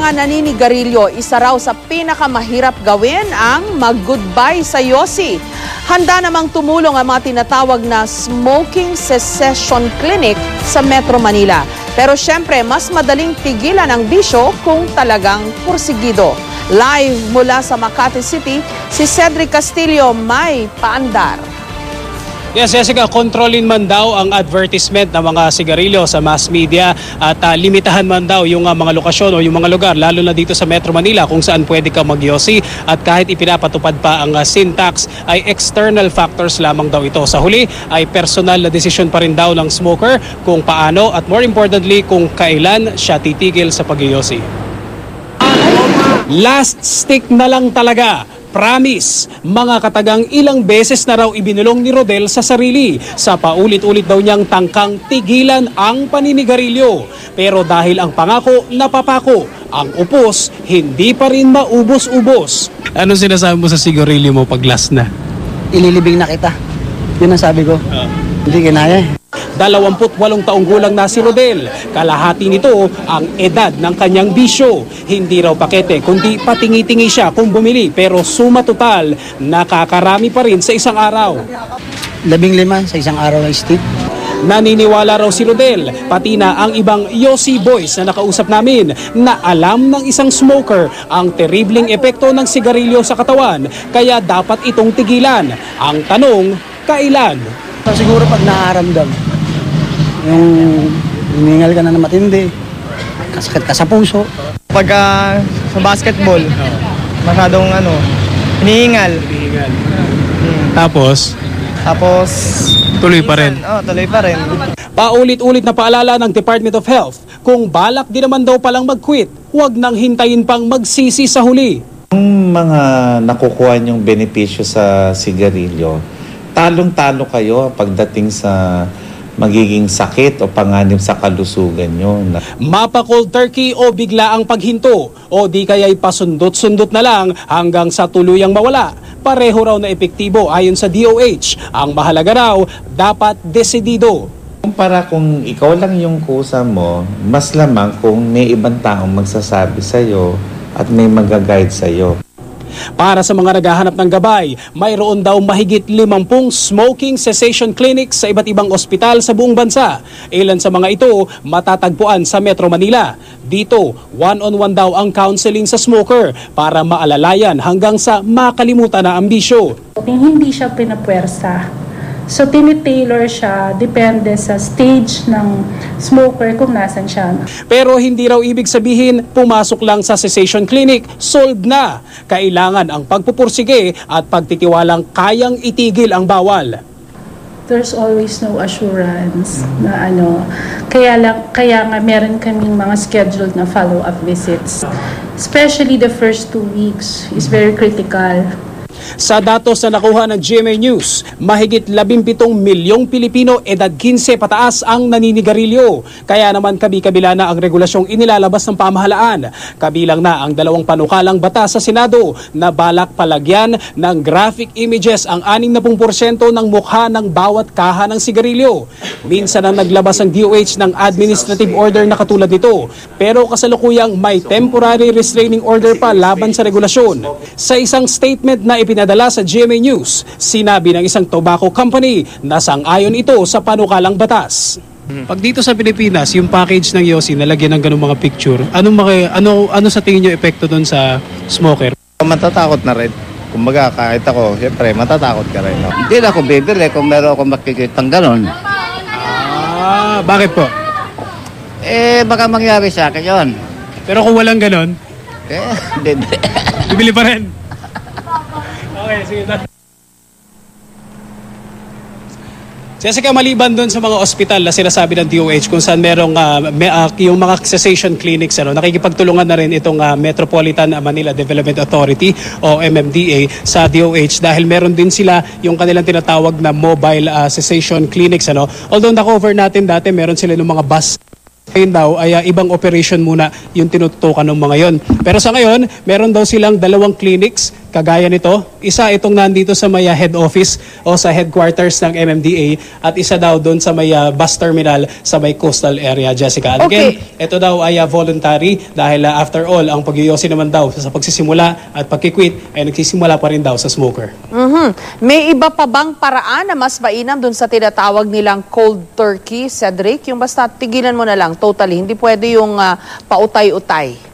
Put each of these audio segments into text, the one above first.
mga naninigarilyo, isa raw sa pinakamahirap gawin ang mag-goodbye sa yosi. Handa namang tumulong ang mga tinatawag na smoking cessation clinic sa Metro Manila. Pero syempre, mas madaling tigilan ang bisyo kung talagang pursigido. Live mula sa Makati City, si Cedric Castillo may paandar. Yes, Jessica, kontrolin man daw ang advertisement ng mga sigarilyo sa mass media at limitahan man daw yung mga lokasyon o yung mga lugar, lalo na dito sa Metro Manila kung saan pwede ka magyosi, at kahit ipinapatupad pa ang sin tax ay external factors lamang daw ito. Sa huli ay personal na desisyon pa rin daw ng smoker kung paano at more importantly kung kailan siya titigil sa pagyosi. Last stick na lang talaga. Promise, mga katagang ilang beses na raw ibinulong ni Rodel sa sarili sa paulit-ulit daw niyang tangkang tigilan ang paninigarilyo. Pero dahil ang pangako napapako, ang upos hindi pa rin maubos-ubos. Ano sinasabi mo sa sigarilyo mo pag last na? Ililibing na kita. Yun ang sabi ko. Hindi kinaya. 28 taong gulang na si Rodel. Kalahati nito ang edad ng kanyang bisyo. Hindi raw pakete kundi patingi-tingi siya kung bumili, pero suma total nakakarami pa rin sa isang araw. 15 sa isang araw na stick. Naniniwala raw si Rodel, pati na ang ibang yosi boys na nakausap namin, na alam ng isang smoker ang terribleng epekto ng sigarilyo sa katawan, kaya dapat itong tigilan. Ang tanong, kailan? Siguro pag naaramdam, yung hiningal ka na matindi, kasakit ka sa puso. Pagka sa basketball, masyadong hinihingal. Tapos tuloy pa rin. Tuloy pa rin. Paulit-ulit na paalala ng Department of Health, kung balak din naman daw palang mag-quit, huwag nang hintayin pang magsisi sa huli. Yung mga nakukuha niyong benepisyo sa sigarilyo, talong-talo kayo pagdating sa magiging sakit o panganib sa kalusugan nyo. Mapa-cold turkey o bigla ang paghinto, o di kaya'y pasundot-sundot na lang hanggang sa tuluyang mawala. Pareho raw na epektibo ayon sa DOH. Ang mahalaga raw, dapat desidido. Kumpara kung ikaw lang yung kusa mo, mas lamang kung may ibang taong magsasabi sa'yo at may mag-guide sa'yo. Para sa mga naghahanap ng gabay, mayroon daw mahigit 50 smoking cessation clinics sa iba't ibang ospital sa buong bansa. Ilan sa mga ito matatagpuan sa Metro Manila. Dito, one-on-one daw ang counseling sa smoker para maalalayan hanggang sa makalimutan na ang bisyo. Hindi siya pinapwersa. So, tinitailor siya, depende sa stage ng smoker kung nasan siya. Pero hindi raw ibig sabihin, pumasok lang sa cessation clinic, solved na. Kailangan ang pagpupursige at pagtitiwalang kayang itigil ang bawal. There's always no assurance na Kaya nga meron kaming mga scheduled na follow-up visits. Especially the first 2 weeks is very critical. Sa datos na nakuha ng GMA News, mahigit 17 milyong Pilipino edad 15 pataas ang naninigarilyo. Kaya naman kabi-kabila na ang regulasyong inilalabas ng pamahalaan. Kabilang na ang 2 panukalang batas sa Senado na balak palagyan ng graphic images ang 60% ng mukha ng bawat kaha ng sigarilyo. Minsan ang naglabas ang DOH ng administrative order na katulad nito. Pero kasalukuyang may temporary restraining order pa laban sa regulasyon. Sa isang statement na ipinadala sa GMA News, sinabi ng isang tobacco company na sang-ayon ito sa panukalang batas. Pag dito sa Pilipinas, yung package ng yosi nalagyan ng ganung mga picture, ano sa tingin nyo epekto doon sa smoker? Matatakot na rin. Kumbaga, kahit ako, siyempre, matatakot ka rin. No? Hindi na ako bibili kung meron ako makikitang ganon. Bakit po? Baka mangyari sa akin yun. Pero kung walang ganon? Hindi. Bibili pa rin? Okay, sige na. Jessica, maliban doon sa mga ospital na sinasabi ng DOH kung saan merong yung mga cessation clinics, nakikipagtulungan na rin itong Metropolitan Manila Development Authority o MMDA sa DOH dahil meron din sila yung kanilang tinatawag na mobile cessation clinics. Although na-cover natin dati, meron sila ng mga bus. Ngayon daw ay ibang operation muna yung tinututukan ng mga yon. Pero sa ngayon, meron daw silang 2 clinics Kagaya nito, isa itong nandito sa may head office o sa headquarters ng MMDA at isa daw doon sa may bus terminal sa may coastal area, Jessica. And again, ito daw ay voluntary dahil after all, ang pag-yosi naman daw sa pagsisimula at pagkikwit ay nagsisimula pa rin daw sa smoker. May iba pa bang paraan na mas mainam doon sa tinatawag nilang cold turkey, Cedric? Yung basta tigilan mo na lang, totally. Hindi pwede yung pautay-utay.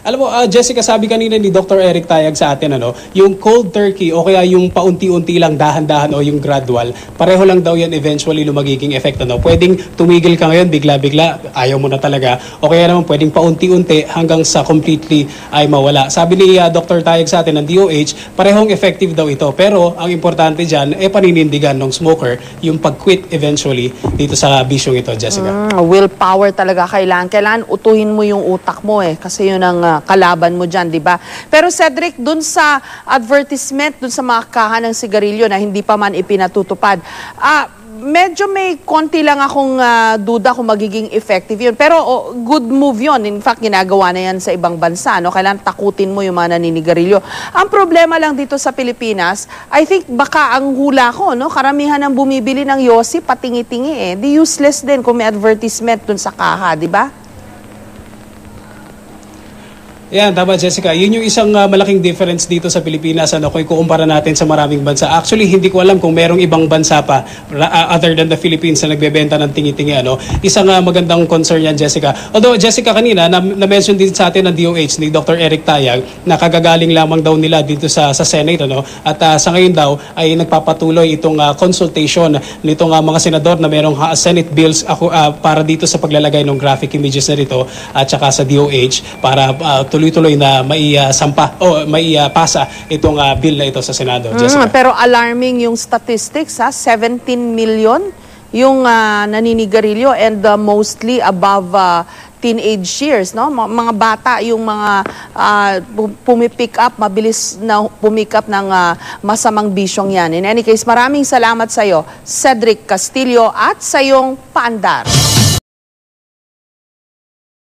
Alam mo, Jessica, sabi kanina ni Dr. Eric Tayag sa atin, yung cold turkey o kaya yung paunti-unti lang, dahan-dahan o yung gradual, pareho lang daw yan eventually magiging effect. Pwedeng tumigil ka ngayon, bigla-bigla, ayaw mo na talaga. O kaya naman pwedeng paunti-unti hanggang sa completely ay mawala. Sabi ni Dr. Tayag sa atin ng DOH, parehong effective daw ito. Pero ang importante dyan, paninindigan ng smoker, yung pag-quit eventually dito sa bisyong ito, Jessica. Willpower talaga kailangan. Kailangan utuhin mo yung utak mo kasi yun ang kalaban mo dyan, di ba? Pero Cedric, dun sa advertisement, dun sa mga kahan ng sigarilyo na hindi pa man ipinatutupad, medyo may konti lang akong duda kung magiging effective yun. Pero good move yun. In fact, ginagawa na yan sa ibang bansa. Kailangan takutin mo yung mga naninigarilyo. Ang problema lang dito sa Pilipinas, I think baka ang hula ko, karamihan ng bumibili ng yosi, patingi-tingi Di useless din kung may advertisement dun sa kaha, di ba? Yan, tama Jessica. Yun yung isang malaking difference dito sa Pilipinas kung ikukumpara natin sa maraming bansa. Actually, hindi ko alam kung merong ibang bansa pa other than the Philippines na nagbebenta ng tingi-tingi. Isang magandang concern yan, Jessica. Although, Jessica, kanina, na-mention din sa atin ng DOH ni Dr. Eric Tayag na kagagaling lamang daw nila dito sa Senate. At sa ngayon daw ay nagpapatuloy itong consultation nitong mga senador na merong Senate bills para dito sa paglalagay ng graphic images na rito at saka sa DOH para tuloy-tuloy na maisampa o maipasa itong bill na ito sa Senado. Jessica. Pero alarming yung statistics, 17 million yung naninigarilyo and mostly above teenage years, mga bata yung mga pumipick up, mabilis na pumick up ng masamang bisyong yan. In any case, maraming salamat sa iyo, Cedric Castillo, at sa iyong paandar.